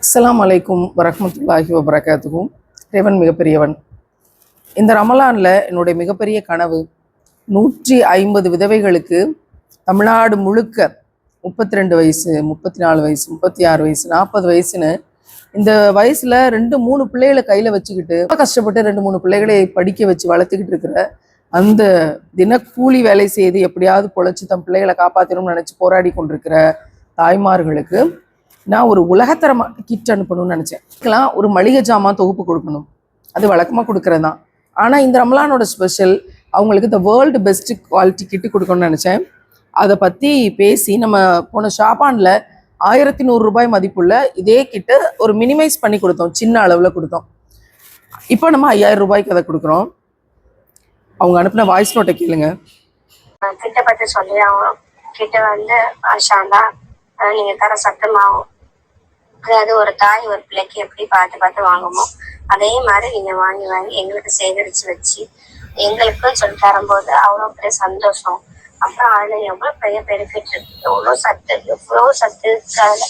அஸ்ஸலாமு அலைக்கும் வரஹ்மத்துல்லாஹி வபரகாத்துஹும். இறைவன் மிகப்பெரியவன். இந்த ரமலானில் என்னுடைய மிகப்பெரிய கனவு 150 விதவைகளுக்கு தமிழ்நாடு முழுக்க 32 வயசு, 34 வயசு, 36 வயசு, 40 வயசுன்னு இந்த வயசில் 2-3 பிள்ளைகளை கையில் வச்சுக்கிட்டு கஷ்டப்பட்டு 2-3 பிள்ளைகளை படிக்க வச்சு வளர்த்துக்கிட்டு இருக்கிற அந்த தினக்கூலி வேலை செய்து எப்படியாவது பொழைச்சி தன் பிள்ளைகளை காப்பாற்றணும்னு நினச்சி போராடி கொண்டிருக்கிற தாய்மார்களுக்கு நான் ஒரு உலகத்தரமாக கிட் அனுப்பணும்னு நினச்சேன். ஒரு மளிகை ஜாமான் தொகுப்பு கொடுக்கணும், அது வழக்கமாக கொடுக்குறது தான். ஆனால் இந்த ரமலானோட ஸ்பெஷல் அவங்களுக்கு இந்த வேர்ல்டு பெஸ்ட் குவாலிட்டி கிட்டு கொடுக்கணும்னு நினச்சேன். அதை பற்றி பேசி நம்ம போன ஷாபானில் 1100 ரூபாய் மதிப்புள்ள இதே கிட்ட ஒரு மினிமைஸ் பண்ணி கொடுத்தோம், சின்ன அளவில் கொடுத்தோம். இப்போ நம்ம 5000 ரூபாய்க்கு அதை கொடுக்குறோம். அவங்க அனுப்பின வாய்ஸ் நோட்டை கேளுங்க. கிட்ட பற்றி சொல்லி அவங்க கிட்ட வந்து ஆஷாண்டா நீங்க தர சத்தமாகும். அதாவது ஒரு தாய் ஒரு பிள்ளைக்கு எப்படி பார்த்து வாங்குமோ அதே மாதிரி நீங்க வாங்கி எங்களுக்கு சேகரிச்சு வச்சு எங்களுக்கும் சொல்லி தரும்போது அவ்வளோ பெரிய சந்தோஷம். அப்புறம் அதுல எவ்வளவு பெரிய பெனிஃபிட் இருக்கு, எவ்வளோ சத்து இருக்கு அதுல.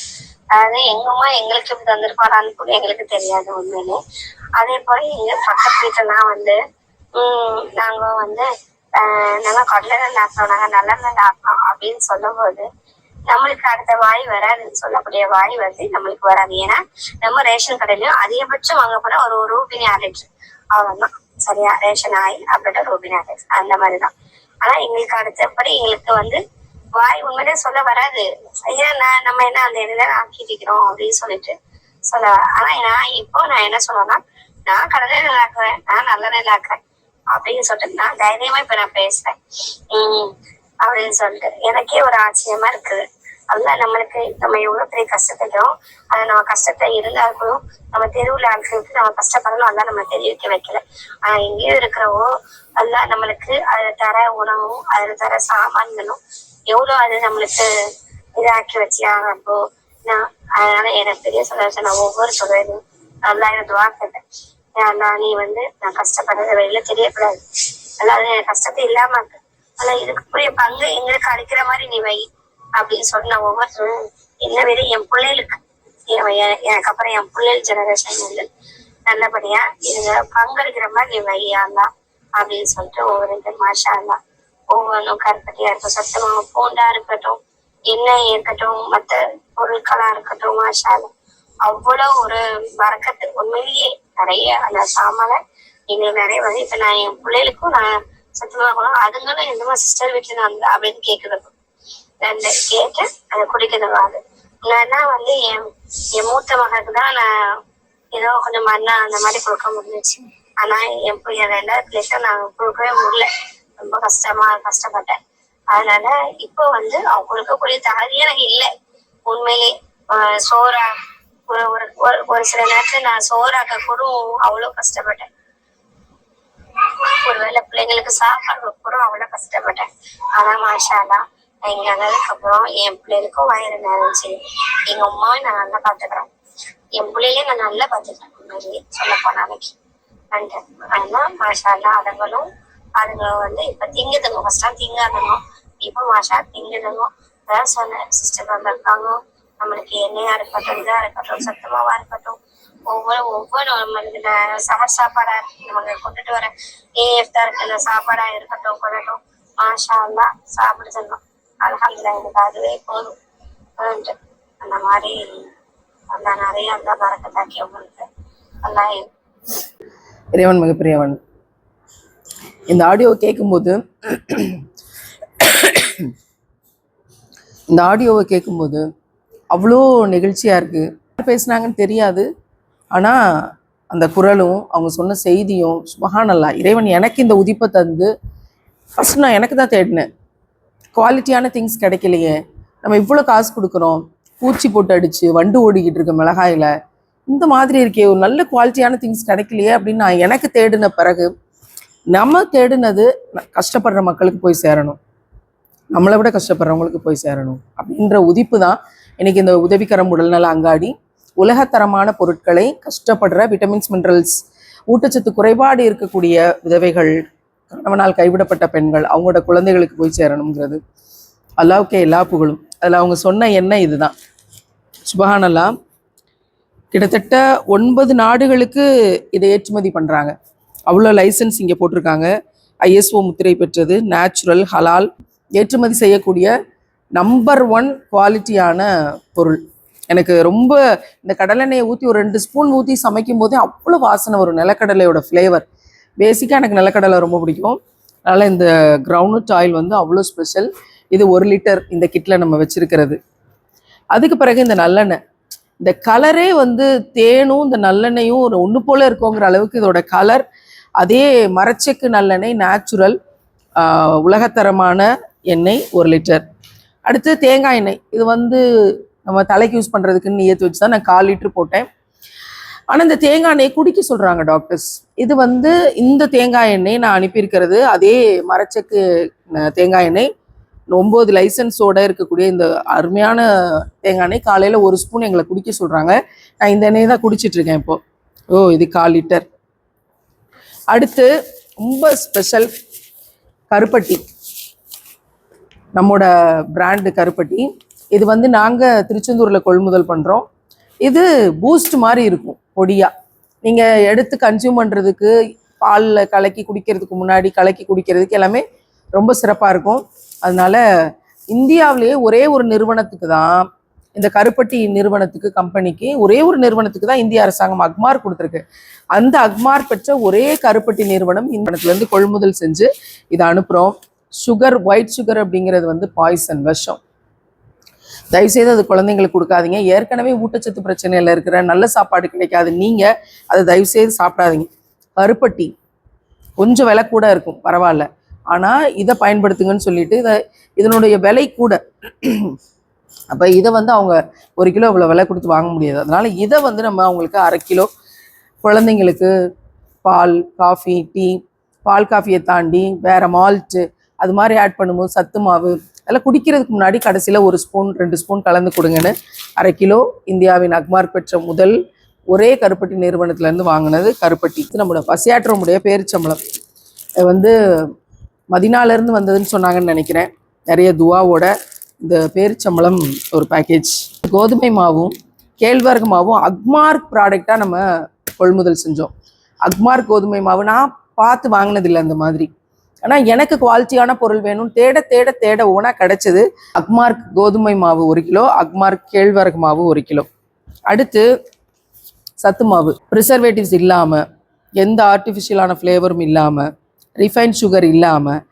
அதாவது எங்கம்மா எங்களுக்கு இப்படி தந்திருப்பாரான்னு கூட எங்களுக்கு தெரியாது உண்மையிலே. அதே போல எங்க பக்கத்து வீட்டுலாம் வந்து நாங்க வந்து நாங்க கடலை ஆக்கணும், நாங்க நல்லெண்ணெய் ஆக்கணும் அப்படின்னு சொல்லும் போது நம்மளுக்கு அடுத்த வாய் வராதுன்னு சொல்லக்கூடிய வாய் வந்து நம்மளுக்கு வராது. ஏன்னா நம்ம ரேஷன் கடையிலயும் அதிகபட்சம் வாங்க போனா ஒரு ரூபினி ஆர்டர் அவ்வளவுதான், சரியா? ரேஷன் ஆயில் அப்படின்ற ரூபினி ஆர்டர் அந்த மாதிரிதான். ஆனா எங்களுக்கு அடுத்தபடி எங்களுக்கு வந்து வாய் உண்மையிலே சொல்ல வராது. ஏன்னா நம்ம என்ன அந்த இடையில ஆக்கிட்டிக்கிறோம் அப்படின்னு சொல்லிட்டு சொல்ல. ஆனா நான் என்ன சொல்லுவேன்னா, நான் கடலை நெல் ஆக்குறேன், நான் நல்ல நெல் ஆக்குறேன் அப்படின்னு சொல்லிட்டு நான் தைரியமா இப்ப நான் பேசுறேன் அப்படின்னு சொல்லிட்டு எனக்கே ஒரு ஆச்சரியமா இருக்குது. அதுதான் நம்மளுக்கு நம்ம எவ்வளவு பெரிய கஷ்டத்தைக்கிறோம், அதை நம்ம கஷ்டத்தை இருந்தாலும் நம்ம தெருவுல ஆட்களுக்கு நம்ம கஷ்டப்படணும், அதான் நம்ம தெரிவிக்க வைக்கல. ஆனா எங்கேயோ இருக்கிறவோ அதுதான் நம்மளுக்கு அதுல தர உணவும் அதுல தர சாமான்களும் எவ்வளவு அது நம்மளுக்கு இதாக்கி வச்சியாங்க. அப்போ அதனால எனக்கு பெரிய சந்தோஷம். நான் ஒவ்வொரு சொல்றதும் நல்லா எனக்கு துவா கேட்டேன். நீ வந்து நான் கஷ்டப்படுறத வெளியில தெரியக்கூடாது, அதாவது என் கஷ்டத்தை இல்லாம இருக்கு, ஆனா இதுக்குரிய பங்கு எங்களுக்கு அளிக்கிற மாதிரி நீ வை அப்படின்னு சொல்லி நான் ஒவ்வொருத்தரும் என்ன விட என் பிள்ளைகளுக்கு எனக்கு அப்புறம் என் பிள்ளைகள் ஜெனரேஷன் வந்து நல்லபடியா இதுங்க பங்களிக்கிற மாதிரி நீ வையாலாம் அப்படின்னு சொல்லிட்டு ஒவ்வொரு மாஷா எல்லாம் ஒவ்வொன்றும் கருப்பட்டியா இருக்கும், சத்தமாக பூண்டா இருக்கட்டும், எண்ணெய் இருக்கட்டும், மற்ற பொருட்களா இருக்கட்டும், மாஷாலாம் அவ்வளவு ஒரு வரக்கத்து. உண்மையிலேயே நிறைய அந்த சாமான எங்களுக்கு நிறைய வந்து இப்ப நான் என் பிள்ளைகளுக்கும் நான் சத்தமாக அதுங்களும் என்னமா சிஸ்டர் வீட்டுல நான் அப்படின்னு கேக்குறது கேட்டு அதை குடிக்கிறதுவாது. நான் வந்து என் மூத்த மகனுக்கு தான் நான் ஏதோ கொஞ்சம் மண்ணா அந்த மாதிரி கொடுக்க முடிஞ்சிச்சு. ஆனா என் 2வது பிள்ளைக்கும் நான் கொடுக்கவே முடியல, ரொம்ப கஷ்டப்பட்டேன். அதனால இப்போ வந்து அவங்க கொடுக்கக்கூடிய தகுதியே எனக்கு இல்லை உண்மையிலே. சோறா ஒரு சில நேரத்துல நான் சோறாக்க கூட அவ்வளவு கஷ்டப்பட்டேன். ஒருவேளை பிள்ளைங்களுக்கு சாப்பாடு கூட அவ்வளவு கஷ்டப்பட்டேன். ஆனா மாஷாலா இங்க வந்ததுக்கு அப்புறம் என் பிள்ளைகளுக்கும் வயிறு நிறைஞ்சி எங்க அம்மாவும் நான் நல்லா பாத்துக்கிறேன், என் பிள்ளைகளையும் நான் நல்லா பாத்துக்கிறேன். உண்மையிலேயே சொல்ல போனாலைக்கு ஆனா மாஷாலா அதுங்களும் வந்து இப்ப திங்குதுங்க. ஃபர்ஸ்ட் திங்காதுங்க, இப்ப மாஷா திங்குதுங்க. அதான் சொன்னேன், சிஸ்டர் வந்திருக்காங்க, நம்மளுக்கு எண்ணெயா இருக்கட்டும், இதா இருக்கட்டும், சத்தமாவா இருக்கட்டும், ஒவ்வொரு நம்மளுக்கு சமர் சாப்பாடா நமக்கு கொண்டுட்டு வர ஏஃப்தா இருக்கு இந்த சாப்பாடா இருக்கட்டும் கொள்ளட்டும், மாஷா அல்லா சாப்பிடுதோம். அல்ஹம்துலில்லாஹ் எனக்கு அதுவே போதும். அந்த மாதிரி அந்த நிறைய அந்த பரக்கத்தாக்கி உங்களுக்கு நல்லா இறைவன் மிகப்பெரியவன். இந்த ஆடியோ கேட்கும்போது அவ்வளோ நெகிழ்ச்சியாக இருக்குது. யார் பேசுனாங்கன்னு தெரியாது, ஆனால் அந்த குரலும் அவங்க சொன்ன செய்தியும் சுபஹானல்லாஹ். இறைவன் எனக்கு இந்த உதிப்பை தந்து ஃபஸ்ட் நான் எனக்கு தான் தேடினேன். குவாலிட்டியான திங்ஸ் கிடைக்கலையே, நம்ம இவ்வளோ காசு கொடுக்குறோம், பூச்சி போட்டு அடித்து வண்டு ஓடிக்கிட்டு இருக்க மிளகாயில் இந்த மாதிரி இருக்கே, ஒரு நல்ல குவாலிட்டியான திங்ஸ் கிடைக்கலையே அப்படின்னு நான் எனக்கு தேடின பிறகு நம்ம தேடினது கஷ்டப்படுற மக்களுக்கு போய் சேரணும், நம்மளை விட கஷ்டப்படுறவங்களுக்கு போய் சேரணும் அப்படின்ற உதிப்பு தான் இன்றைக்கி இந்த உதவிக்கரம் உடல்நல அங்காடி உலகத்தரமான பொருட்களை கஷ்டப்படுற விட்டமின்ஸ், மினரல்ஸ், ஊட்டச்சத்து குறைபாடு இருக்கக்கூடிய விதவைகள், கணவனால் கைவிடப்பட்ட பெண்கள், அவங்களோட குழந்தைகளுக்கு போய் சேரணுங்கிறது அல்லாஹ்வுக்கே எல்லா புகழும். அதில் அவங்க சொன்ன எண்ணம் இதுதான். சுபஹானல்லாஹ். கிட்டத்தட்ட 9 நாடுகளுக்கு இதை ஏற்றுமதி பண்ணுறாங்க. அவ்வளோ லைசன்ஸ் இங்கே போட்டிருக்காங்க. ISO முத்திரை பெற்றது, நேச்சுரல், ஹலால், ஏற்றுமதி செய்யக்கூடிய நம்பர் 1 குவாலிட்டியான பொருள். எனக்கு ரொம்ப இந்த கடலெண்ணெயை ஊற்றி ஒரு 2 ஸ்பூன் ஊற்றி சமைக்கும் போதே அவ்வளோ வாசனை வரும், நிலக்கடலையோட ஃப்ளேவர். பேசிக்காக எனக்கு நிலக்கடலை ரொம்ப பிடிக்கும். அதனால் இந்த கிரவுண்ட்நட் ஆயில் வந்து அவ்வளோ ஸ்பெஷல். இது 1 லிட்டர் இந்த கிட்டில் நம்ம வச்சுருக்கிறது. அதுக்கு பிறகு இந்த நல்லெண்ணெய், இந்த கலரே வந்து தேனும் இந்த நல்லெண்ணெயும் ஒரு ஒன்று போல் இருக்குங்கிற அளவுக்கு இதோட கலர். அதே மரச்செக்கு நல்லெண்ணெய், நேச்சுரல், உலகத்தரமான எண்ணெய் 1 லிட்டர். அடுத்து தேங்காய் எண்ணெய், இது வந்து நம்ம தலைக்கு யூஸ் பண்ணுறதுக்குன்னு ஏற்றி வச்சு தான் நான் 1/4 லிட்டர் போட்டேன். ஆனால் இந்த தேங்காய் எண்ணெயை குடிக்க சொல்கிறாங்க டாக்டர்ஸ். இது வந்து இந்த தேங்காய் எண்ணெய் நான் அனுப்பியிருக்கிறது அதே மரச்செக்கு தேங்காய் எண்ணெய், 9 லைசன்ஸோடு இருக்கக்கூடிய இந்த அருமையான தேங்காய் எண்ணெய். காலையில் 1 ஸ்பூன் எங்களை குடிக்க சொல்கிறாங்க. நான் இந்த எண்ணெயை தான் குடிச்சிட்ருக்கேன் இப்போது. இது 1/4 லிட்டர். அடுத்து ரொம்ப ஸ்பெஷல் கருப்பட்டி, நம்மோட பிராண்டு கருப்பட்டி. இது வந்து நாங்கள் திருச்செந்தூரில் கொள்முதல் பண்ணுறோம். இது பூஸ்ட் மாதிரி இருக்கும் பொடியாக. நீங்கள் எடுத்து கன்சியூம் பண்ணுறதுக்கு, பாலில் கலக்கி குடிக்கிறதுக்கு முன்னாடி கலக்கி குடிக்கிறதுக்கு எல்லாமே ரொம்ப சிறப்பாக இருக்கும். அதனால இந்தியாவிலேயே ஒரே ஒரு நிறுவனத்துக்கு தான், இந்த கருப்பட்டி நிறுவனத்துக்கு, கம்பெனிக்கு ஒரே ஒரு நிறுவனத்துக்கு தான் இந்திய அரசாங்கம் அக்மார்க் கொடுத்துருக்கு. அந்த அக்மார்க் பெற்ற ஒரே கருப்பட்டி நிறுவனம் இந்த இடத்துலேருந்து கொள்முதல் செஞ்சு இதை அனுப்புகிறோம். சுகர், ஒயிட் சுகர் அப்படிங்கிறது வந்து பாய்சன், விஷம். தயவுசெய்து அது குழந்தைங்களுக்கு கொடுக்காதீங்க. ஏற்கனவே ஊட்டச்சத்து பிரச்சனையில் இருக்கிற, நல்ல சாப்பாடு கிடைக்காது, நீங்கள் அதை தயவுசெய்து சாப்பிடாதீங்க. கருப்பட்டி கொஞ்சம் விலை கூட இருக்கும், பரவாயில்ல, ஆனால் இதை பயன்படுத்துங்கன்னு சொல்லிட்டு இதனுடைய விலை கூட. அப்போ இதை வந்து அவங்க 1 கிலோ இவ்வளோ விலை கொடுத்து வாங்க முடியாது. அதனால் இதை வந்து நம்ம அவங்களுக்கு 1/2 கிலோ, குழந்தைங்களுக்கு பால், காஃபி, டீ, பால் காஃபியை தாண்டி வேறு மால்ட்டு அது மாதிரி ஆட் பண்ணும்போது சத்து மாவு அதெல்லாம் குடிக்கிறதுக்கு முன்னாடி கடைசியில் 1 ஸ்பூன் 2 ஸ்பூன் கலந்து கொடுங்கன்னு 1/2 கிலோ இந்தியாவின் அக்மார்க் பெற்ற முதல் ஒரே கருப்பட்டி நிறுவனத்துலேருந்து வாங்கினது கருப்பட்டி. நம்மளோட பசியாற்றமுடைய பேரிச்சம்பளம் வந்து மதினாலேருந்து வந்ததுன்னு சொன்னாங்கன்னு நினைக்கிறேன். நிறைய துவாவோட இந்த பேரிச்சம்பளம் ஒரு பேக்கேஜ். கோதுமை மாவும் கேழ்வரகு மாவும் அக்மார்க் ப்ராடக்டாக நம்ம கொள்முதல் செஞ்சோம். அக்மார்க் கோதுமை மாவு நான் பார்த்து வாங்கினதில்லை அந்த மாதிரி. ஆனால் எனக்கு குவாலிட்டியான பொருள் வேணும், தேட தேட தேட ஓனா கிடைச்சது. அக்மார்க் கோதுமை மாவு 1 கிலோ, அக்மார்க் கேழ்வரகு மாவு 1 கிலோ. அடுத்து சத்து மாவு, ப்ரிசர்வேட்டிவ்ஸ் இல்லாமல், எந்த ஆர்டிஃபிஷியலான ஃப்ளேவரும் இல்லாமல், ரிஃபைன் சுகர் இல்லாமல்,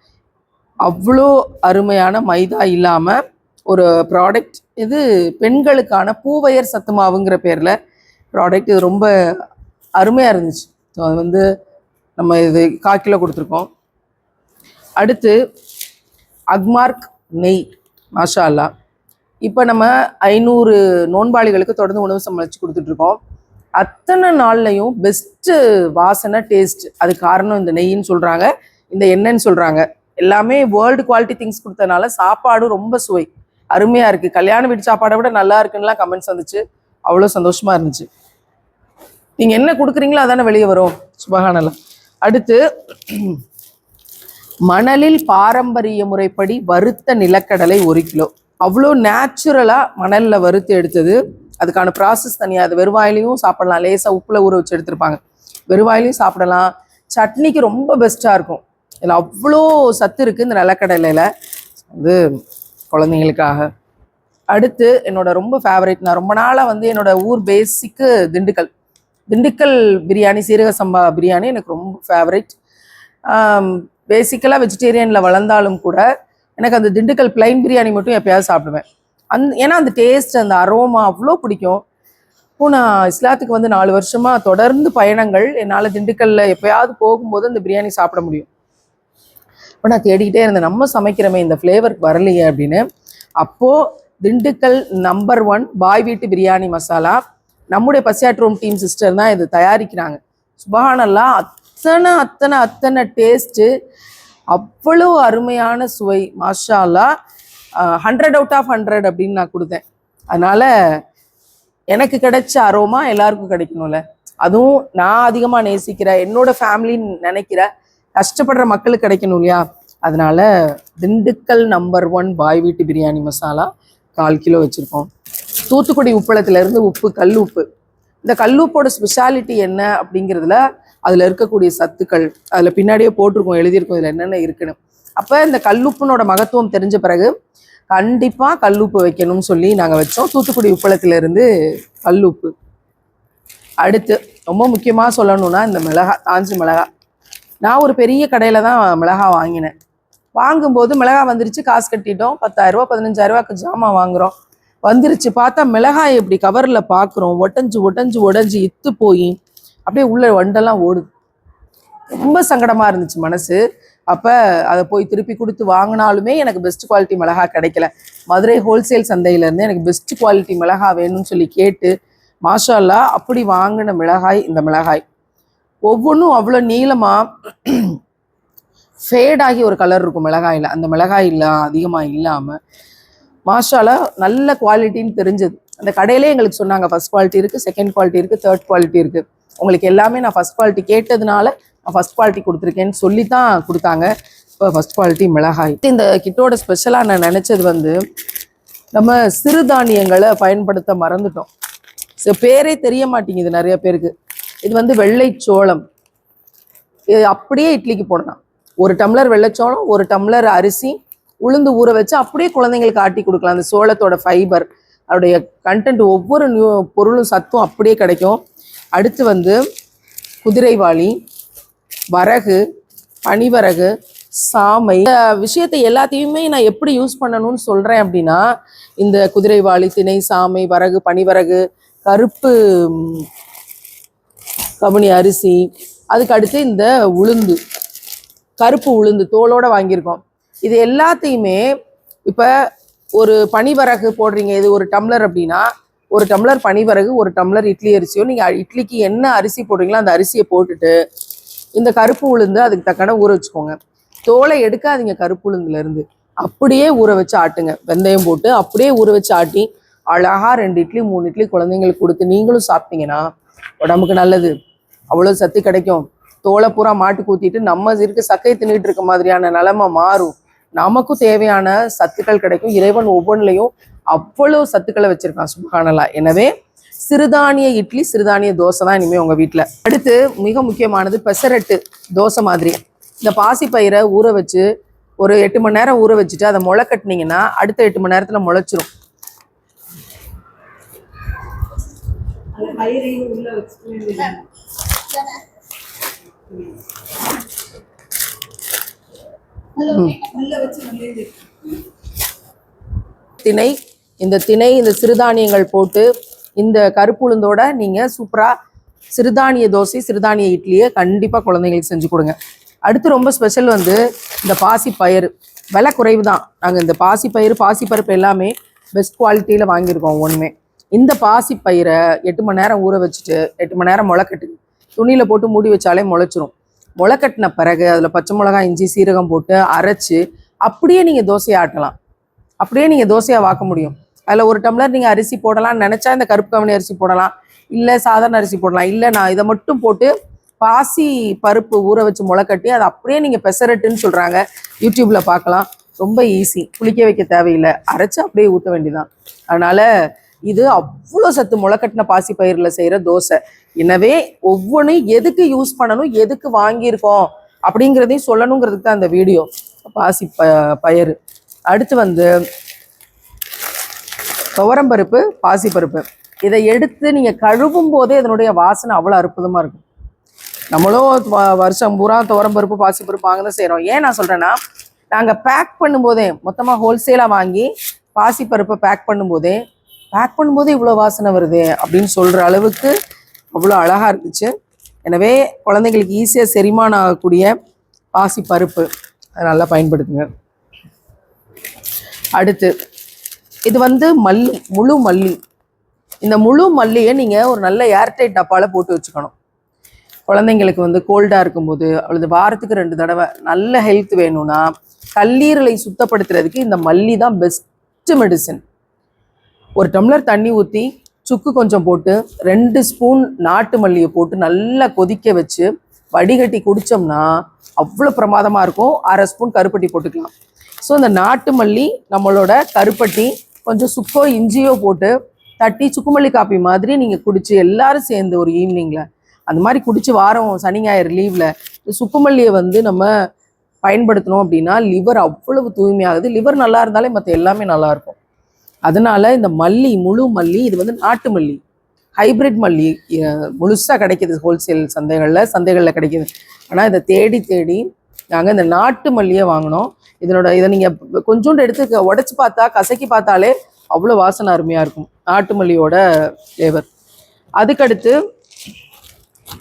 அவ்வளோ அருமையான மைதா இல்லாமல் ஒரு ப்ராடக்ட். இது பெண்களுக்கான பூவயர் சத்து மாவுங்கிற பேரில் ப்ராடக்ட். இது ரொம்ப அருமையாக இருந்துச்சு. ஸோ அது வந்து நம்ம இது 1/4 கிலோ கொடுத்துருக்கோம். அடுத்து அக்மார்க் நெய், மாஷா அல்லா. இப்போ நம்ம 500 நோன்பாளிகளுக்கு தொடர்ந்து உணவு சமைச்சு கொடுத்துட்ருக்கோம். அத்தனை நாள்லையும் பெஸ்ட்டு வாசனை, டேஸ்ட். அது காரணம் இந்த நெய்ன்னு சொல்கிறாங்க, இந்த எண்ணெய்ன்னு சொல்கிறாங்க. எல்லாமே வேர்ல்டு குவாலிட்டி திங்ஸ் கொடுத்தனால சாப்பாடும் ரொம்ப சுவை அருமையாக இருக்குது. கல்யாண வீட்டு சாப்பாடை விட நல்லா இருக்குன்னுலாம் கமெண்ட்ஸ் வந்துச்சு. அவ்வளோ சந்தோஷமாக இருந்துச்சு. நீங்கள் என்ன கொடுக்குறீங்களோ அதானே வெளியே வரும். சுபஹானல்லாஹ். அடுத்து மணலில் பாரம்பரிய முறைப்படி வறுத்த நிலக்கடலை 1 கிலோ. அவ்வளோ நேச்சுரலாக மணலில் வறுத்து எடுத்தது. அதுக்கான ப்ராசஸ் தனியாக. அது வெறுவாயிலையும் சாப்பிடலாம், லேசாக உப்பில் ஊற வச்சு எடுத்துருப்பாங்க. வெறுவாயிலையும் சாப்பிடலாம். சட்னிக்கு ரொம்ப பெஸ்ட்டாக இருக்கும். இதில் அவ்வளோ சத்து இருக்குது இந்த நிலக்கடலையில், வந்து குழந்தைங்களுக்காக. அடுத்து என்னோட ரொம்ப ஃபேவரட், நான் ரொம்ப நாளாக வந்து என்னோட ஊர் பேசிக்கு திண்டுக்கல் பிரியாணி, சீரக சம்பா பிரியாணி எனக்கு ரொம்ப ஃபேவரட். பேசிக்கலாக வெஜிடேரியனில் வளர்ந்தாலும் கூட எனக்கு அந்த திண்டுக்கல் பிளைன் பிரியாணி மட்டும் எப்போயாவது சாப்பிடுவேன். ஏன்னா அந்த டேஸ்ட், அந்த அரோமா அவ்வளோ பிடிக்கும். இப்போ நான் இஸ்லாத்துக்கு வந்து 4 வருஷமாக தொடர்ந்து பயணங்கள். என்னால் திண்டுக்கல்லில் எப்போயாவது போகும்போது அந்த பிரியாணி சாப்பிட முடியும். இப்போ நான் தேடிக்கிட்டே இருந்தேன், நம்ம சமைக்கிறோமே இந்த ஃப்ளேவர் வரலையே அப்படின்னு. அப்போது திண்டுக்கல் நம்பர் 1 பாய் வீட்டு பிரியாணி மசாலா, நம்முடைய பசியாற்றோம் டீம் சிஸ்டர் தான் இது தயாரிக்கிறாங்க. சுபஹானல்லாஹ், அத்தனை டேஸ்ட்டு, அவ்வளோ அருமையான சுவை, மாஷா அல்லாஹ். 100 out of 100 அப்படின்னு நான் கொடுத்தேன். அதனால் எனக்கு கிடைச்ச அரோமா எல்லாருக்கும் கிடைக்கணும்ல. அதுவும் நான் அதிகமாக நேசிக்கிற, என்னோட ஃபேமிலின்னு நினைக்கிற கஷ்டப்படுற மக்களுக்கு கிடைக்கணும் இல்லையா. அதனால திண்டுக்கல் நம்பர் 1 பாய் வீட்டு பிரியாணி மசாலா 1/4 கிலோ வச்சுருக்கோம். தூத்துக்குடி உப்பளத்துலேருந்து உப்பு, கல் உப்பு இந்த கல்லுப்போட ஸ்பெஷாலிட்டி என்ன அப்படிங்கிறதுல அதில் இருக்கக்கூடிய சத்துக்கள் அதில் பின்னாடியே போட்டிருக்கோம், எழுதியிருக்கோம் இதில் என்னென்ன இருக்குன்னு. அப்போ இந்த கல்லுப்புனோட மகத்துவம் தெரிஞ்ச பிறகு கண்டிப்பாக கல்லுப்பு வைக்கணும்னு சொல்லி நாங்கள் வச்சோம். தூத்துக்குடி உப்பளத்திலிருந்து கல்லுப்பு. அடுத்து ரொம்ப முக்கியமாக சொல்லணும்னா இந்த மிளகாய், காஞ்சி மிளகாய். நான் ஒரு பெரிய கடையில் தான் மிளகாய் வாங்கினேன். வாங்கும்போது மிளகாய் வந்துருச்சு, காசு கட்டிட்டோம், 10,000 15,000 ஜாமான் வாங்குகிறோம். வந்துருச்சு, பார்த்தா மிளகாய் இப்படி கவரில் பார்க்குறோம், ஒட்டஞ்சு இத்து போய் அப்படியே உள்ள வண்டெல்லாம் ஓடுது. ரொம்ப சங்கடமாக இருந்துச்சு மனசு. அப்போ அதை போய் திருப்பி கொடுத்து வாங்கினாலுமே எனக்கு பெஸ்ட் குவாலிட்டி மிளகாய் கிடைக்கல. மதுரை ஹோல்சேல் சந்தையிலேருந்து எனக்கு பெஸ்ட் குவாலிட்டி மிளகாய் வேணும்னு சொல்லி கேட்டு மாஷா அல்லாஹ் அப்படி வாங்கின மிளகாய் இந்த மிளகாய். ஒவ்வொன்றும் அவ்வளோ நீளமாக ஃபேடாகி ஒரு கலர் இருக்கும் மிளகாயில். அந்த மிளகாயில் அதிகமாக இல்லாமல் மாஷா அல்லாஹ் நல்ல குவாலிட்டின்னு தெரிஞ்சது. அந்த கடையிலே எங்களுக்கு சொன்னாங்க ஃபஸ்ட் குவாலிட்டி இருக்குது, செகண்ட் குவாலிட்டி இருக்குது, தேர்ட் குவாலிட்டி இருக்குது. உங்களுக்கு எல்லாமே நான் ஃபஸ்ட் குவாலிட்டி கேட்டதுனால நான் ஃபஸ்ட் குவாலிட்டி கொடுத்துருக்கேன்னு சொல்லி தான் கொடுத்தாங்க. இப்போ ஃபஸ்ட் குவாலிட்டி மிளகாய். இந்த கிட்டோட ஸ்பெஷலாக நான் நினச்சது வந்து நம்ம சிறுதானியங்களை பயன்படுத்த மறந்துட்டோம். பேரே தெரிய மாட்டேங்குது நிறைய பேருக்கு. இது வந்து வெள்ளைச்சோளம். இது அப்படியே இட்லிக்கு போடலாம். 1 டம்ளர் வெள்ளைச்சோளம், 1 டம்ளர் அரிசி, உளுந்து ஊற வச்சு அப்படியே குழந்தைங்களுக்கு ஆட்டி கொடுக்கலாம். அந்த சோளத்தோட ஃபைபர், அதோடைய கண்டென்ட், ஒவ்வொரு பொருளும் சத்தும் அப்படியே கிடைக்கும். அடுத்து வந்து குதிரைவாளி, வரகு, பனிவரகு, சாமை. இந்த விஷயத்தை எல்லாத்தையுமே நான் எப்படி யூஸ் பண்ணணும்னு சொல்கிறேன் அப்படின்னா, இந்த குதிரைவாளி, திணை, சாமை, வரகு, பனிவரகு, கருப்பு கவுனி அரிசி, அதுக்கு அடுத்து இந்த உளுந்து, கருப்பு உளுந்து தோலோடு வாங்கியிருக்கோம். இது எல்லாத்தையுமே இப்போ ஒரு பனிவரகு போடுறீங்க, இது 1 டம்ளர் அப்படின்னா 1 டம்ளர் பனிவரகு, 1 டம்ளர் இட்லி அரிசியோ, நீங்கள் இட்லிக்கு என்ன அரிசி போடுறீங்களோ அந்த அரிசியை போட்டுட்டு இந்த கருப்பு உளுந்து அதுக்கு தக்கன ஊற வச்சுக்கோங்க. தோலை எடுக்காதீங்க கருப்பு உளுந்துலேருந்து, அப்படியே ஊற வச்சு ஆட்டுங்க. வெந்தயம் போட்டு அப்படியே ஊற வச்சு ஆட்டி அழகாக 2 இட்லி 3 இட்லி குழந்தைங்களுக்கு கொடுத்து நீங்களும் சாப்பிட்டீங்கன்னா உடம்புக்கு நல்லது. அவ்வளோ சத்து கிடைக்கும். தோலை பூரா மாட்டு கூத்திட்டு நம்ம இருக்க சக்கை தின்னுட்டு இருக்க மாதிரியான நிலைமை மாறும். நமக்கும் தேவையான சத்துக்கள் கிடைக்கும். இறைவன் ஒவ்வொன்றிலையும் அவ்வளோ சத்துக்களை வச்சிருக்கான் சுப்ஹானல்லாஹ். எனவே சிறுதானிய இட்லி, சிறுதானிய தோசை தான் இனிமேல் உங்கள் வீட்டில். அடுத்து மிக முக்கியமானது பெசரட்டு தோசை மாதிரி. இந்த பாசிப்பயிரை ஊற வச்சு ஒரு 8 மணி நேரம் ஊற வச்சுட்டு அதை முளை கட்டினீங்கன்னா அடுத்த 8 மணி நேரத்தில் முளைச்சிரும். திணை, இந்த திணை, இந்த சிறுதானியங்கள் போட்டு இந்த கருப்புளுந்தோட நீங்கள் சூப்பராக சிறுதானிய தோசை, சிறுதானிய இட்லியை கண்டிப்பாக குழந்தைங்களுக்கு செஞ்சு கொடுங்க. அடுத்து ரொம்ப ஸ்பெஷல் வந்து இந்த பாசிப்பயிறு. விலை குறைவு தான். நாங்கள் இந்த பாசிப்பருப்பு எல்லாமே பெஸ்ட் குவாலிட்டியில் வாங்கியிருக்கோம் ஒன்றுமே. இந்த பாசிப்பயிரை 8 மணி நேரம் ஊற வச்சுட்டு 8 மணி நேரம் முளைக்கட்டு துணியில் போட்டு மூடி வச்சாலே முளைச்சிரும். முளைக்கட்டின பிறகு அதில் பச்சை மிளகாய், இஞ்சி, சீரகம் போட்டு அரைச்சி அப்படியே நீங்கள் தோசையை ஆட்டலாம். அப்படியே நீங்கள் தோசையாக வாக்க முடியும். அதில் 1 டம்ளர் நீங்கள் அரிசி போடலாம்னு நினச்சா இந்த கருப்பு கவுனி அரிசி போடலாம், இல்லை சாதாரண அரிசி போடலாம். இல்லை நான் இதை மட்டும் போட்டு பாசி பருப்பு ஊற வச்சு முளைக்கட்டி அதை அப்படியே நீங்கள் பெசரட்டுன்னு சொல்கிறாங்க, யூடியூப்பில் பார்க்கலாம். ரொம்ப ஈஸி, புளிக்க வைக்க தேவையில்லை, அரைச்சி அப்படியே ஊற்ற வேண்டியதான். அதனால் இது அவ்வளோ சத்து முளைக்கட்டின பாசி பயிரில் செய்கிற தோசை. எனவே ஒவ்வொன்றும் எதுக்கு யூஸ் பண்ணணும், எதுக்கு வாங்கியிருக்கோம் அப்படிங்கிறதையும் சொல்லணுங்கிறதுக்கு தான் அந்த வீடியோ. பயிறு. அடுத்து வந்து துவரம்பருப்பு, பாசிப்பருப்பு. இதை எடுத்து நீங்கள் கழுவும் போதே இதனுடைய வாசனை அவ்வளோ அற்புதமாக இருக்கும். நம்மளும் வருஷம் பூரா துவரம்பருப்பு, பாசிப்பருப்பு வாங்க தான் செய்கிறோம். ஏன் நான் சொல்கிறேன்னா, நாங்கள் பேக் பண்ணும்போதே மொத்தமாக ஹோல்சேலாக வாங்கி பாசிப்பருப்பை பேக் பண்ணும்போதே இவ்வளோ வாசனை வருது அப்படின்னு சொல்கிற அளவுக்கு அவ்வளோ அழகாக இருந்துச்சு. எனவே குழந்தைங்களுக்கு ஈஸியாக செரிமானம் ஆகக்கூடிய பாசிப்பருப்பு அதை நல்லா பயன்படுத்துங்க. அடுத்து இது வந்து மல்லி, முழு மல்லி. இந்த முழு மல்லியை நீங்கள் ஒரு நல்ல ஏர்டைட் டப்பாவில் போட்டு வச்சுக்கணும். குழந்தைங்களுக்கு வந்து கோல்டாக இருக்கும்போது அல்லது வாரத்துக்கு 2 தடவை நல்ல ஹெல்த் வேணும்னா கல்லீரலை சுத்தப்படுத்துறதுக்கு இந்த மல்லி தான் பெஸ்ட் மெடிசன். 1 டம்ளர் தண்ணி ஊற்றி சுக்கு கொஞ்சம் போட்டு 2 ஸ்பூன் நாட்டு மல்லியை போட்டு நல்லா கொதிக்க வச்சு வடிகட்டி குடித்தோம்னா அவ்வளோ பிரமாதமாக இருக்கும். 1/2 ஸ்பூன் கருப்பட்டி போட்டுக்கலாம். ஸோ இந்த நாட்டு மல்லி, நம்மளோட கருப்பட்டி, கொஞ்சம் சுக்கோ இஞ்சியோ போட்டு தட்டி சுக்குமல்லி காப்பி மாதிரி நீங்கள் குடிச்சு எல்லாரும் சேர்ந்து ஒரு ஈவினிங்கில் அந்த மாதிரி குடிச்சு வாரம் சனி ஞாயிறு லீவில் சுக்குமல்லியை வந்து நம்ம பயன்படுத்தணும் அப்படின்னா லிவர் அவ்வளவு தூய்மையாகுது. லிவர் நல்லா இருந்தாலே மற்ற எல்லாமே நல்லா இருக்கும். அதனால இந்த மல்லி, முழு மல்லி, இது வந்து நாட்டு மல்லி, ஹைபிரிட் மல்லி முழுசாக கிடைக்கிது ஹோல்சேல் சந்தைகளில் கிடைக்கிது. ஆனால் இதை தேடி தேடி நாங்கள் இந்த நாட்டு மல்லியை வாங்கினோம். இதை நீங்கள் கொஞ்சோண்டு எடுத்து உடச்சி பார்த்தா, கசக்கி பார்த்தாலே அவ்வளோ வாசனை அருமையாக இருக்கும் நாட்டு மல்லியோட ஃப்ளேவர். அதுக்கடுத்து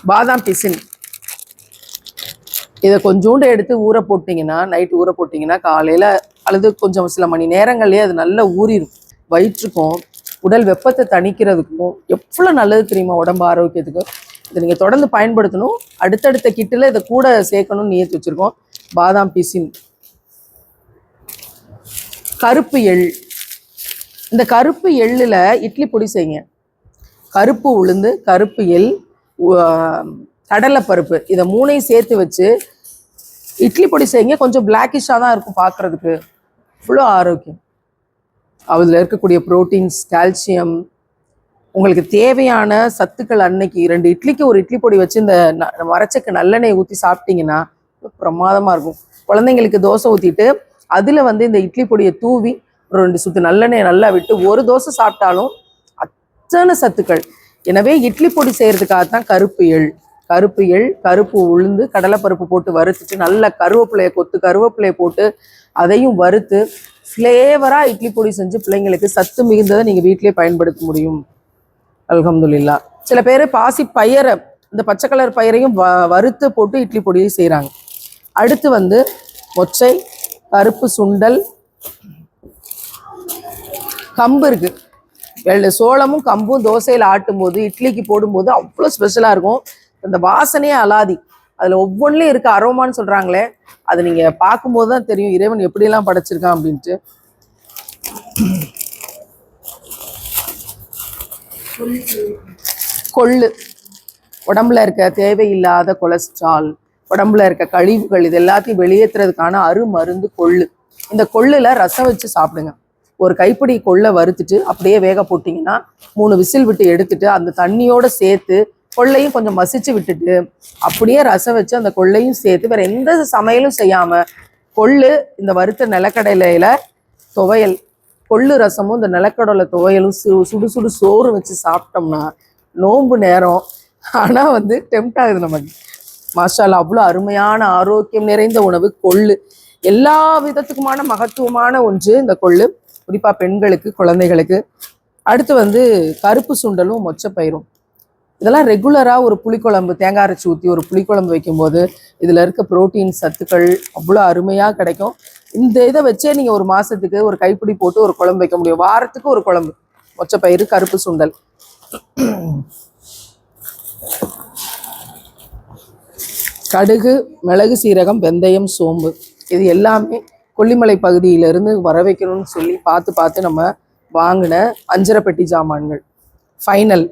பாதாம் பிசின், இதை கொஞ்சோண்டு எடுத்து ஊற போட்டிங்கன்னா, நைட்டு ஊற போட்டிங்கன்னா காலையில் அல்லது கொஞ்சம் சில மணி நேரங்கள்லேயே அது நல்லா ஊறிடும். வயிற்றுக்கும் உடல் வெப்பத்தை தணிக்கிறதுக்கும் எவ்வளோ நல்லது தெரியுமா, உடம்பு ஆரோக்கியத்துக்கும். இதை நீங்கள் தொடர்ந்து பயன்படுத்தணும். அடுத்தடுத்த கிட்டில் இதை கூட சேர்க்கணும்னு நியத்து வச்சுருக்கோம். பாதாம் பிசின், கருப்பு எள். இந்த கருப்பு எள்ளில் இட்லி பொடி செய்யுங்க. கருப்பு உளுந்து, கருப்பு எள், கடலைப்பருப்பு, இதை மூணையும் சேர்த்து வச்சு இட்லி பொடி செய்யுங்க. கொஞ்சம் பிளாக்கிஷாக தான் இருக்கும் பார்க்குறதுக்கு, இவ்வளோ ஆரோக்கியம். அதில் இருக்கக்கூடிய ப்ரோட்டீன்ஸ், கால்சியம், உங்களுக்கு தேவையான சத்துக்கள். அன்னைக்கு 2 இட்லிக்கு ஒரு இட்லி பொடி வச்சு இந்த மரச்சக்கு நல்லெண்ணெய் ஊற்றி சாப்பிட்டீங்கன்னா பிரமாதமாக இருக்கும். குழந்தைங்களுக்கு தோசை ஊற்றிட்டு அதில் வந்து இந்த இட்லி பொடியை தூவி ஒரு 2 சுத்து நல்லெண்ணெயை நல்லா விட்டு ஒரு தோசை சாப்பிட்டாலும் அத்தனை சத்துக்கள். எனவே இட்லி பொடி செய்கிறதுக்காகத்தான் கருப்பு எள், கருப்பு உளுந்து, கடலைப்பருப்பு போட்டு வறுத்துட்டு நல்ல கருவேப்பிலையை போட்டு அதையும் வறுத்து ஃப்ளேவராக இட்லி பொடி செஞ்சு பிள்ளைங்களுக்கு சத்து மிகுந்ததை நீங்கள் வீட்டிலே பயன்படுத்த முடியும். அல்ஹம்துலில்லாஹ். சில பேர் பாசி பயிரை, இந்த பச்சை கலர் பயிரையும் வறுத்து போட்டு இட்லி பொடியை செய்கிறாங்க. அடுத்து வந்து மொச்சை, கருப்பு சுண்டல், கம்பு இருக்குது. சோளமும் கம்பும் தோசையில் ஆட்டும் போது, இட்லிக்கு போடும்போது அவ்வளோ ஸ்பெஷலாக இருக்கும். அந்த வாசனையே அலாதி. அதில் ஒவ்வொன்றிலையும் இருக்க அரோமான்னு சொல்கிறாங்களே, அது நீங்கள் பார்க்கும்போது தான் தெரியும் இறைவன் எப்படியெல்லாம் படைச்சிருக்கான் அப்படின்ட்டு. கொள்ளு, உடம்புல இருக்க தேவையில்லாத கொலஸ்ட்ரால், உடம்புல இருக்க கழிவுகள், இது எல்லாத்தையும் வெளியேற்றுறதுக்கான அருமருந்து கொள்ளு. இந்த கொள்ளுல ரசம் வச்சு சாப்பிடுங்க. ஒரு கைப்பிடி கொள்ளை வறுத்துட்டு அப்படியே வேக போட்டிங்கன்னா 3 விசில் விட்டு எடுத்துட்டு அந்த தண்ணியோட சேர்த்து கொள்ளையும் கொஞ்சம் மசிச்சு விட்டுட்டு அப்படியே ரசம் வச்சு அந்த கொள்ளையும் சேர்த்து வேற எந்த சமையலும் செய்யாம கொள்ளு, இந்த வறுத்த நிலக்கடலையில துவையல், கொள்ளு ரசமும் இந்த நிலக்கடலை துவையலும் சுடு சுடு சோறு வச்சு சாப்பிட்டோம்னா நோன்பு நேரம் ஆனால் வந்து டெம்ட் ஆகுது நமக்கு. மாஷால்லா, அவ்வளோ அருமையான ஆரோக்கியம் நிறைந்த உணவு கொள்ளு. எல்லா விதத்துக்குமான மகத்துவமான ஒன்று இந்த கொள்ளு, குறிப்பாக பெண்களுக்கு, குழந்தைகளுக்கு. அடுத்து வந்து கருப்பு சுண்டலும் மொச்சப்பயிரும். இதெல்லாம் ரெகுலராக ஒரு புளிக்குழம்பு, தேங்காய் அரைச்சி ஊற்றி ஒரு புளிக்குழம்பு வைக்கும்போது இதில் இருக்க புரோட்டீன் சத்துக்கள் அவ்வளோ அருமையாக கிடைக்கும். இந்த இதை வச்சே நீங்கள் ஒரு மாதத்துக்கு ஒரு கைப்பிடி போட்டு ஒரு குழம்பு வைக்க முடியும். வாரத்துக்கு ஒரு குழம்பு, மொச்சப்பயிறு, கருப்பு சுண்டல். கடுகு, மிளகு, சீரகம், வெந்தயம், சோம்பு, இது எல்லாமே கொல்லிமலை பகுதியிலிருந்து வர வைக்கணும்னு சொல்லி பார்த்து நம்ம வாங்கின அஞ்சரை பெட்டி ஜாமான்கள். ஃபைனல்,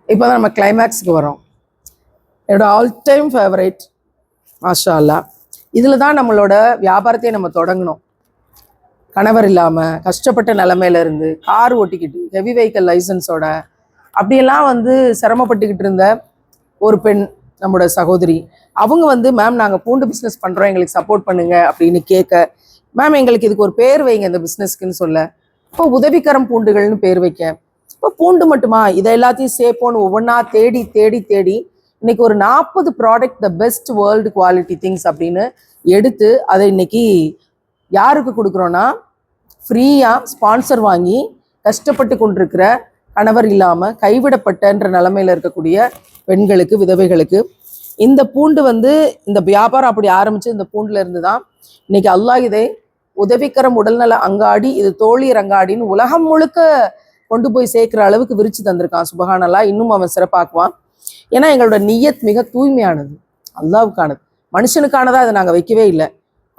இப்போ தான் நம்ம கிளைமேக்ஸுக்கு வரோம். என்னோட ஆல் டைம் ஃபேவரேட் மாஷா அல்லா. இதில் தான் நம்மளோட வியாபாரத்தையே நம்ம தொடங்கணும். கணவர் இல்லாமல் கஷ்டப்பட்ட நிலமையில இருந்து கார் ஓட்டிக்கிட்டு ஹெவி வெஹிக்கல் லைசன்ஸோட அப்படியெல்லாம் வந்து சிரமப்பட்டுக்கிட்டு இருந்த ஒரு பெண், நம்மளோட சகோதரி, அவங்க வந்து மேம் நாங்கள் பூண்டு பிஸ்னஸ் பண்ணுறோம், எங்களுக்கு சப்போர்ட் பண்ணுங்க அப்படின்னு கேட்க, மேம் எங்களுக்கு இதுக்கு ஒரு பேர் வைங்க இந்த பிஸ்னஸ்க்குன்னு சொல்ல, இப்போ உதவிக்கரம் பூண்டுகள்னு பேர் வைக்க, இப்போ பூண்டு மட்டுமா இதை எல்லாத்தையும் சேர்ப்போன்னு ஒவ்வொன்றா தேடி தேடி தேடி இன்னைக்கு ஒரு 40 product, the best world quality things அப்படின்னு எடுத்து அதை இன்னைக்கு யாருக்கு கொடுக்குறோன்னா ஃப்ரீயாக ஸ்பான்சர் வாங்கி கஷ்டப்பட்டு கொண்டிருக்கிற, கணவர் இல்லாமல் கைவிடப்பட்டன்ற நிலைமையில் இருக்கக்கூடிய பெண்களுக்கு, விதவைகளுக்கு. இந்த பூண்டு வந்து இந்த வியாபாரம் அப்படி ஆரம்பிச்சு இந்த பூண்டுல இருந்து தான் இன்னைக்கு அல்லாஹ் இதை உதவிக்கரம் உடல்நல அங்காடி, இது தோழியர் அங்காடின்னு உலகம் முழுக்க கொண்டு போய் சேர்க்கிற அளவுக்கு விரிச்சு தந்திருக்கான். சுபஹானல்லாஹ், இன்னும் அவன் சிறப்பாக்குவான். ஏன்னா எங்களோட நியத் மிக தூய்மையானது, அல்லாஹ்வுக்கானது. மனுஷனுக்கானதா அதை நாங்கள் வைக்கவே இல்லை.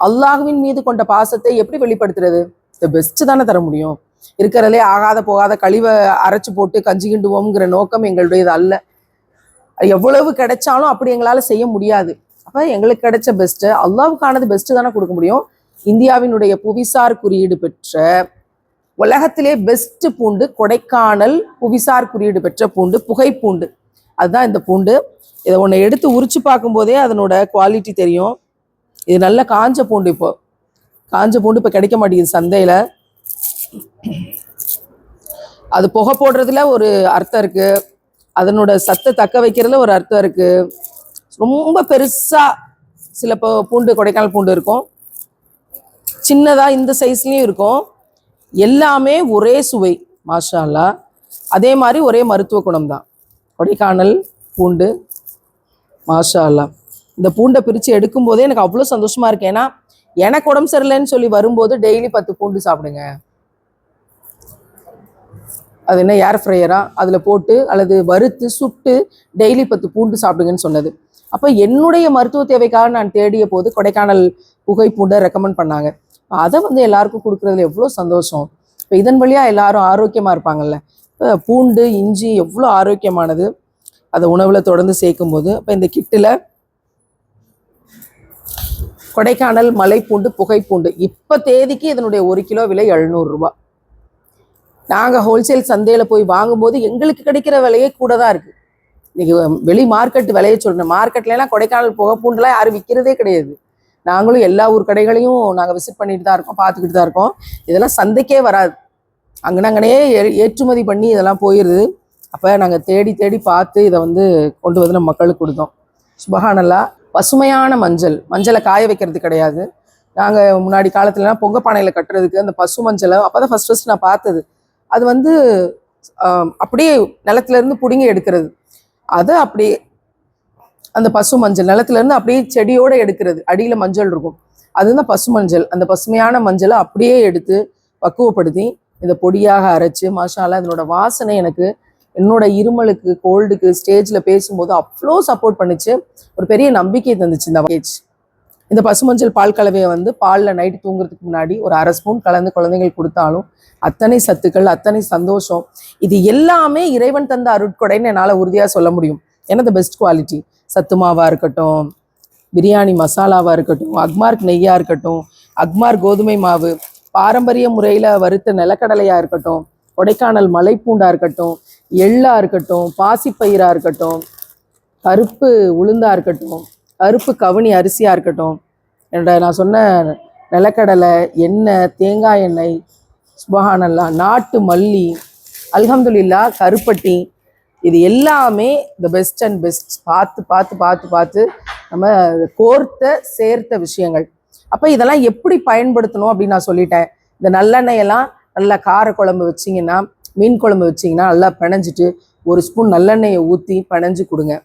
அல்லாஹ்வின் மீது கொண்ட பாசத்தை எப்படி வெளிப்படுத்துறது? இந்த பெஸ்ட் தானே தர முடியும். இருக்கிறதுலே ஆகாத போகாத கழிவை அரைச்சு போட்டு கஞ்சி கிண்டுவோம்ங்கிற நோக்கம் எங்களுடையது அல்ல. எவ்வளவு கிடைச்சாலும் அப்படி எங்களால் செய்ய முடியாது. அப்போ எங்களுக்கு கிடைச்ச பெஸ்ட்டு, அல்லாஹ்வுக்கானது பெஸ்ட்டு தானே கொடுக்க முடியும். இந்தியாவினுடைய புவிசார் குறியீடு பெற்ற உலகத்திலே பெஸ்ட் பூண்டு கொடைக்கானல் புவிசார் குறியீடு பெற்ற பூண்டு, புகை பூண்டு. அதுதான் இந்த பூண்டு. இதை ஒன்று எடுத்து உரிச்சு பார்க்கும்போதே அதனோட குவாலிட்டி தெரியும். இது நல்ல காஞ்ச பூண்டு. இப்போ காஞ்ச பூண்டு இப்போ கிடைக்க மாட்டேங்குது சந்தையில். அது புகை போடுறதுல ஒரு அர்த்தம் இருக்கு, அதனோட சத்தை தக்க வைக்கிறதுல ஒரு அர்த்தம் இருக்கு. ரொம்ப பெருசா சில பூண்டு, கொடைக்கானல் பூண்டு இருக்கும், சின்னதா இந்த சைஸ்லயும் இருக்கும். எல்லாமே ஒரே சுவை, மாஷா அல்லாஹ். அதே மாதிரி ஒரே மருத்துவ குணம் தான் கொடைக்கானல் பூண்டு, மாஷா அல்லாஹ். இந்த பூண்டை பிரித்து எடுக்கும் போதே எனக்கு அவ்வளோ சந்தோஷமா இருக்கு. ஏன்னா எனக்கு உடம்பு சரியில்லைன்னு சொல்லி வரும்போது டெய்லி 10 பூண்டு சாப்பிடுங்க. அது என்ன ஏர் ஃப்ரையரா, அதில் போட்டு அல்லது வறுத்து சுட்டு டெய்லி 10 பூண்டு சாப்பிடுங்கன்னு சொன்னது. அப்போ என்னுடைய மருத்துவ தேவைக்காக நான் தேடிய போது கொடைக்கானல் புகை பூண்டை ரெக்கமெண்ட் பண்ணாங்க. அதை வந்து எல்லாருக்கும் கொடுக்குறதுல எவ்வளோ சந்தோஷம். இப்போ இதன் வழியாக எல்லாரும் ஆரோக்கியமாக இருப்பாங்கல்ல. இப்போ பூண்டு, இஞ்சி எவ்வளோ ஆரோக்கியமானது அதை உணவில் தொடர்ந்து சேர்க்கும் போது. இப்போ இந்த கிட்டில் கொடைக்கானல் மலைப்பூண்டு, புகைப்பூண்டு இப்போ தேதிக்கு இதனுடைய 1 கிலோ விலை 700 ரூபா. நாங்கள் ஹோல்சேல் சந்தையில் போய் வாங்கும்போது எங்களுக்கு கிடைக்கிற விலையே கூட தான் இருக்குது. இன்னைக்கு வெளி மார்க்கெட் விலையை சொல்கிறேன். மார்க்கெட்லாம் கொடைக்கானல் புகைப்பூண்டுலாம் யாரும் விற்கிறதே கிடையாது. நாங்களும் எல்லா ஊர் கடைகளையும் நாங்கள் விசிட் பண்ணிட்டு தான் இருக்கோம், பார்த்துக்கிட்டு தான் இருக்கோம். இதெல்லாம் சந்தைக்கே வராது, அங்கனே ஏற்றுமதி பண்ணி இதெல்லாம் போயிடுது. அப்போ நாங்கள் தேடி தேடி பார்த்து இதை வந்து கொண்டு வந்து நம்ம மக்களுக்கு கொடுத்தோம். சுபஹானல்லாஹ். பசுமையான மஞ்சளை காய வைக்கிறது கிடையாது. நாங்கள் முன்னாடி காலத்துலலாம் பொங்க பானையில் கட்டுறதுக்கு அந்த பசு மஞ்சளை அப்போ தான் ஃபஸ்ட் நான் பார்த்தது. அது வந்து அப்படியே நிலத்துலேருந்து பிடுங்கி எடுக்கிறது. அது அப்படியே அந்த பசு மஞ்சள் நிலத்துலேருந்து அப்படியே செடியோடு எடுக்கிறது. அடியில் மஞ்சள் இருக்கும், அதுதான் பசு மஞ்சள். அந்த பசுமையான மஞ்சளை அப்படியே எடுத்து பக்குவப்படுத்தி இதை பொடியாக அரைச்சி, மாஷா அல்லாஹ், இதனோட வாசனை எனக்கு என்னோட இருமலுக்கு, கோல்டுக்கு ஸ்டேஜில் பேசும்போது அவ்வளோ சப்போர்ட் பண்ணிச்சு. ஒரு பெரிய நம்பிக்கை தந்துச்சு இந்த வகேஜ். இந்த பசுமஞ்சள் பால் கலவையை வந்து பாலில் நைட்டு தூங்குறதுக்கு முன்னாடி ஒரு 1/2 ஸ்பூன் கலந்து குழந்தைங்களுக்கு கொடுத்தாலும் அத்தனை சத்துக்கள், அத்தனை சந்தோஷம். இது எல்லாமே இறைவன் தந்த அருட்கொடைன்னு என்னால் உறுதியாக சொல்ல முடியும். ஏன்னா இந்த பெஸ்ட் குவாலிட்டி சத்து மாவாக இருக்கட்டும், பிரியாணி மசாலாவாக இருக்கட்டும், அக்மார்க் நெய்யாக இருக்கட்டும், அக்மார்க் கோதுமை மாவு, பாரம்பரிய முறையில் வறுத்த நிலக்கடலையாக இருக்கட்டும், கொடைக்கானல் மலைப்பூண்டாக இருக்கட்டும், எள்ளாக இருக்கட்டும், பாசிப்பயிராக இருக்கட்டும், கருப்பு உளுந்தாக இருக்கட்டும், கருப்பு கவுனி அரிசியாக இருக்கட்டும், நான் சொன்ன நிலக்கடலை, எண்ணெய், தேங்காய் எண்ணெய், சுபஹானல்லாஹ், நாட்டு மல்லி, அல்ஹம்துலில்லாஹ், கருப்பட்டி, இது எல்லாமே த பெஸ்ட் அண்ட் பெஸ்ட். பார்த்து பார்த்து பார்த்து பார்த்து நம்ம கோர்த்த சேர்த்த விஷயங்கள். அப்போ இதெல்லாம் எப்படி பயன்படுத்தணும் அப்படின்னு நான் சொல்லிட்டேன். இந்த நல்லெண்ணெயெல்லாம் நல்லா கார குழம்பு வச்சிங்கன்னா, மீன் குழம்பு வச்சிங்கன்னா நல்லா பிணைஞ்சிட்டு 1 ஸ்பூன் நல்லெண்ணெயை ஊற்றி பிணைஞ்சு கொடுங்க.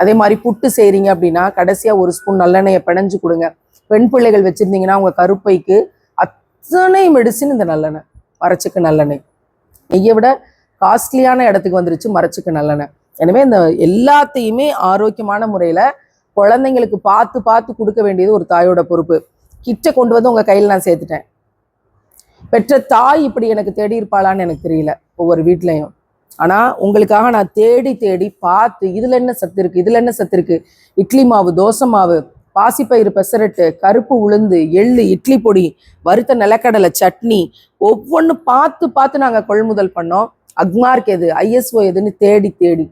அதே மாதிரி புட்டு செய்கிறீங்க அப்படின்னா கடைசியாக 1 ஸ்பூன் நல்லெண்ணெயை பிணைஞ்சு கொடுங்க. பெண் பிள்ளைகள் வச்சுருந்தீங்கன்னா உங்கள் கருப்பைக்கு அத்தனை மெடிசின் இந்த நல்லெண்ணெய். மரச்சுக்கு நல்லெண்ணெய் நெய்யை விட காஸ்ட்லியான இடத்துக்கு வந்துருச்சு மரச்சுக்கு நல்லெண்ணெய். எனவே இந்த எல்லாத்தையுமே ஆரோக்கியமான முறையில் குழந்தைங்களுக்கு பார்த்து பார்த்து கொடுக்க வேண்டியது ஒரு தாயோட பொறுப்பு. கிட்ட கொண்டு வந்து உங்கள் கையில் நான் சேர்த்துட்டேன். பெற்ற தாய் இப்படி எனக்கு தேடி இருப்பாளான்னு எனக்கு தெரியல ஒவ்வொரு வீட்லையும். ஆனால் உங்களுக்காக நான் தேடி தேடி பார்த்து இதில் என்ன சத்து இருக்குது, இதில் என்ன சத்து இருக்குது, இட்லி மாவு, தோசை மாவு, பாசிப்பயிறு பெசரட்டு, கருப்பு உளுந்து, எள்ளு, இட்லி பொடி, வறுத்த நிலக்கடலை, சட்னி, ஒவ்வொன்று பார்த்து பார்த்து நாங்கள் கொள்முதல் பண்ணோம். அக்மார்க் எது, ஐஎஸ்ஓ எதுன்னு தேடி தேடி.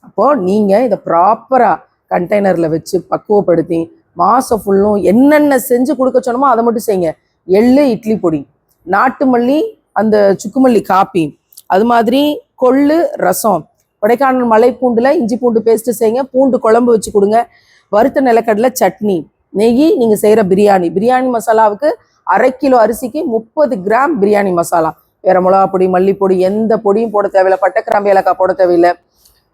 அப்போது நீங்கள் இதை ப்ராப்பராக கண்டெய்னரில் வச்சு பக்குவப்படுத்தி மாதம் ஃபுல்லும் என்னென்ன செஞ்சு கொடுக்க சொன்னோமோ அதை மட்டும் செய்யுங்க. எள்ளு, இட்லி பொடி, நாட்டு மல்லி, அந்த சுக்குமல்லி காப்பி, அது மாதிரி கொள்ளு ரசம், கொடைக்கானல் மலை பூண்டில் இஞ்சி பூண்டு பேஸ்ட்டு செய்யுங்க, பூண்டு குழம்பு வச்சு கொடுங்க, வறுத்த நிலக்கடலை சட்னி, நெய், நீங்கள் செய்கிற பிரியாணி மசாலாவுக்கு 1/2 கிலோ அரிசிக்கு 30 கிராம் பிரியாணி மசாலா. வேறு மிளகா பொடி, மல்லிப்பொடி, எந்த பொடியும் போட தேவையில்லை, பட்டை கிராம்பு ஏலக்காய் போட தேவையில்லை.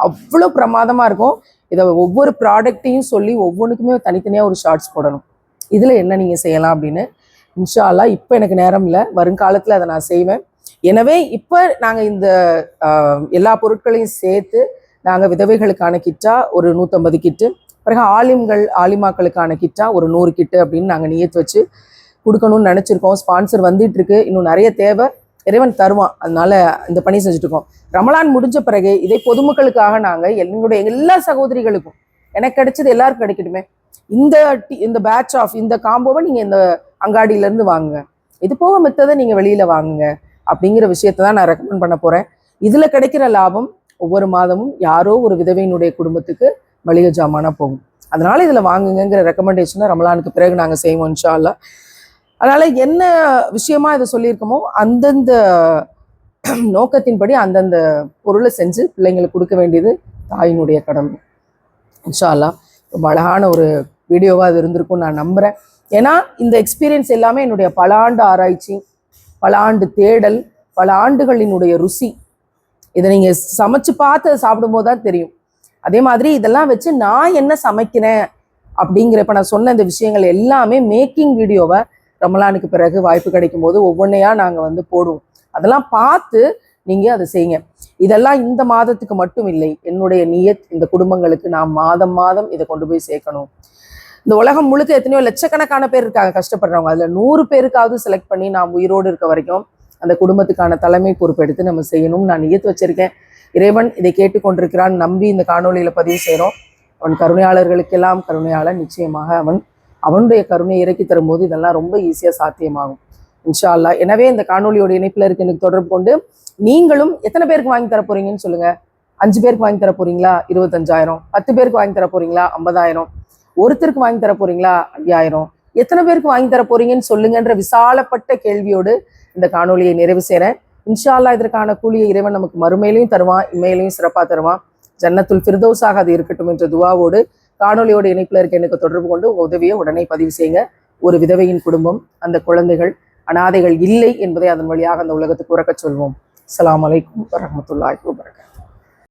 அவ்வளோ பிரமாதமாக இருக்கும். இதை ஒவ்வொரு ப்ராடக்டையும் சொல்லி ஒவ்வொன்றுக்குமே தனித்தனியாக ஒரு ஷார்ட்ஸ் போடணும். இதில் என்ன நீங்கள் செய்யலாம் அப்படின்னு. இன்ஷா அல்லாஹ் இப்போ எனக்கு நேரம் இல்லை, வருங்காலத்தில் அதை நான் செய்வேன். எனவே இப்போ நாங்கள் இந்த எல்லா பொருட்களையும் சேர்த்து நாங்கள் விதவைகளுக்கான கிட்டா ஒரு 150 கிட்டு, பிறகு ஆலிமாக்களுக்கான கிட்டா ஒரு 100 கிட்டு அப்படின்னு நாங்கள் நியத்து வச்சு கொடுக்கணும்னு நினச்சிருக்கோம். ஸ்பான்சர் வந்துட்டு இருக்கு, இன்னும் நிறைய தேவை, இறைவன் தருவான். அதனால இந்த பணி செஞ்சுட்ருக்கோம். ரமலான் முடிஞ்ச பிறகு இதை பொதுமக்களுக்காக நாங்கள் என்னுடைய எல்லா சகோதரிகளுக்கும், எனக்கு கிடைச்சது எல்லாருக்கும் கிடைக்கட்டுமே. இந்த பேட்ச் ஆஃப் இந்த காம்போவை நீங்கள் இந்த அங்காடியிலேருந்து வாங்குங்க. இது போக மித்ததை நீங்கள் வெளியில் வாங்குங்க. அப்படிங்கிற விஷயத்தை தான் நான் ரெக்கமெண்ட் பண்ண போகிறேன். இதில் கிடைக்கிற லாபம் ஒவ்வொரு மாதமும் யாரோ ஒரு விதவையினுடைய குடும்பத்துக்கு மளிகை ஜாமானா போகும். அதனால இதில் வாங்குங்கிற ரெக்கமெண்டேஷனை ரமலானுக்கு பிறகு நாங்கள் செய்வோம் இன்ஷா அல்லாஹ். அதனால என்ன விஷயமா இதை சொல்லியிருக்கோமோ அந்தந்த நோக்கத்தின்படி அந்தந்த பொருளை செஞ்சு பிள்ளைங்களுக்கு கொடுக்க வேண்டியது தாயினுடைய கடமை. இன்ஷா அல்லாஹ் ரொம்ப அழகான ஒரு வீடியோவாக அது இருந்திருக்கும்னு நான் நம்புகிறேன். ஏன்னா இந்த எக்ஸ்பீரியன்ஸ் எல்லாமே என்னுடைய பல ஆண்டு ஆராய்ச்சி, பல ஆண்டு தேடல், பல ஆண்டுகளினுடைய ருசி. இதை நீங்கள் சமைச்சு பார்த்து அதை சாப்பிடும்போது தான் தெரியும். அதே மாதிரி இதெல்லாம் வச்சு நான் என்ன சமைக்கிறேன் அப்படிங்கிறப்ப நான் சொன்ன இந்த விஷயங்கள் எல்லாமே மேக்கிங் வீடியோவை ரமலானுக்கு பிறகு வாய்ப்பு கிடைக்கும் போது ஒவ்வொன்றையா நாங்கள் போடுவோம். அதெல்லாம் பார்த்து நீங்கள் அதை செய்யுங்க. இதெல்லாம் இந்த மாதத்துக்கு மட்டும் இல்லை, என்னுடைய நியத் இந்த குடும்பங்களுக்கு நான் மாதம் மாதம் இதை கொண்டு போய் சேர்க்கணும். இந்த உலகம் முழுக்க எத்தனையோ லட்சக்கணக்கான பேர் இருக்காங்க கஷ்டப்படுறவங்க. அதில் 100 பேருக்காவது செலக்ட் பண்ணி நாம் உயிரோடு இருக்க வரைக்கும் அந்த குடும்பத்துக்கான தலைமை பொறுப்பெடுத்து நம்ம செய்யணும்னு நான் நியத்து வச்சிருக்கேன். இறைவன் இதை கேட்டுக்கொண்டிருக்கிறான் நம்பி இந்த காணொலியில் பதிவு செய்கிறோம். அவன் கருணையாளர்களுக்கெல்லாம் கருணையாளன். நிச்சயமாக அவனுடைய கருணையை இறக்கி தரும்போது இதெல்லாம் ரொம்ப ஈஸியாக சாத்தியமாகும் இன்ஷா அல்லாஹ். எனவே இந்த காணொலியோட இணைப்பில் இருக்கு எனக்கு தொடர்பு கொண்டு நீங்களும் எத்தனை பேருக்கு வாங்கி தர போறீங்கன்னு சொல்லுங்க. 5 பேருக்கு வாங்கி தர போறீங்களா 25,000, 10 பேருக்கு வாங்கி தர போறீங்களா 50,000, ஒருத்தருக்கு வாங்கி தர போறீங்களா 5,000, எத்தனை பேருக்கு வாங்கி தர போறீங்கன்னு சொல்லுங்கன்ற விசாலப்பட்ட கேள்வியோடு இந்த காணொலியை நிறைவு செய்கிறேன். இன்ஷா அல்லாஹ் இதற்கான கூலியை இறைவன் நமக்கு மறுமையிலையும் தருவான், இம்மையிலையும் சிறப்பாக தருவான். ஜன்னத்துல் ஃபிர்தௌஸாக அது இருக்கட்டும் என்ற துவாவோடு காணொலியோட இணைப்பில் இருக்க எனக்கு தொடர்பு கொண்டு உதவியை உடனே பதிவு செய்யுங்க. ஒரு விதவையின் குடும்பம், அந்த குழந்தைகள் அனாதைகள் இல்லை என்பதை அதன் வழியாக அந்த உலகத்துக்கு உறக்கச் சொல்வோம். அஸ்ஸலாமு அலைக்கும் வரஹ்மத்துல்லாஹி வபரகாத்துஹு.